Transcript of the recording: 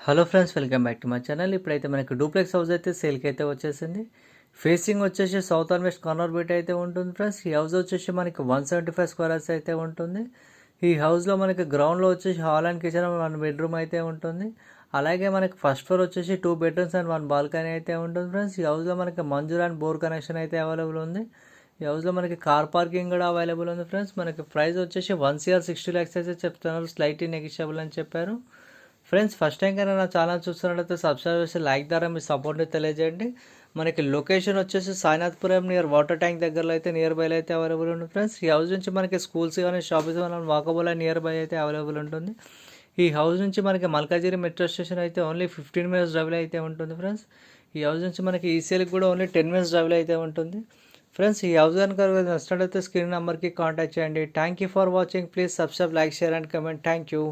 Hello friends, welcome back to my channel. ఇప్పుడైతే మనకి duplex house అయితే సేల్కి అయితే వచ్చేసింది. ఫేసింగ్ వచ్చేసి south and west corner beat అయితే ఉంటుంది ఫ్రెండ్స్. ఈ హౌస్ వచ్చేసి మనకి 175 స్క్వేర్స్ అయితే ఉంటుంది. ఈ హౌస్లో మనకి గ్రౌండ్లో వచ్చేసి హాల్ అండ్ కిచెన్ 1 బెడ్రూమ్ అయితే ఉంటుంది. అలాగే మనకి ఫస్ట్ ఫ్లోర్ వచ్చేసి 2 బెడ్రూమ్స్ అండ్ 1 బాల్కనీ అయితే ఉంటుంది ఫ్రెండ్స్. ఈ హౌస్లో మనకి మంజూర్ అండ్ బోర్ కనెక్షన్ అయితే అవైలబుల్ ఉంది. ఈ హౌస్లో మనకి కార్ పార్కింగ్ కూడా అవైలబుల్ ఉంది ఫ్రెండ్స్. మనకి ప్రైస్ వచ్చేసి 1,60 lakhs అయితే చెప్తున్నారు. స్లైట్లీ నెగిషియబుల్ అని చెప్పారు. ఫ్రెండ్స్, ఫస్ట్ టైం కన్నా నా ఛానల్ చూస్తున్నట్లయితే సబ్స్క్రైబ్ చేసి లైక్ ద్వారా మీ సపోర్ట్ని తెలియజేయండి. మనకి లొకేషన్ వచ్చేసి సాయినాథ్పురం నియర్ వాటర్ ట్యాంక్ దగ్గరలో అయితే నియర్ బైలో అయితే అవైలబుల్ ఉంటుంది ఫ్రెండ్స్. ఈ హౌస్ నుంచి మనకి స్కూల్స్ కానీ షాప్స్ కానీ వాకబుల్ నియర్ బై అయితే అవైలబుల్ ఉంటుంది. ఈ హౌస్ నుంచి మనకి మల్కాజిగిరి మెట్రో స్టేషన్ అయితే ఓన్లీ 15 minutes డ్రైవ్లో అయితే ఉంటుంది ఫ్రెండ్స్. ఈ హౌస్ నుంచి మనకి ఈసీఎల్కి కూడా ఓన్లీ 10 minutes డ్రైవ్లో అయితే ఉంటుంది ఫ్రెండ్స్. ఈ హౌస్ కనుక నచ్చినట్లయితే స్క్రీన్ నెంబర్కి కాంటాక్ట్ చేయండి. Thank you for watching. Please subscribe, like, share and comment. Thank you.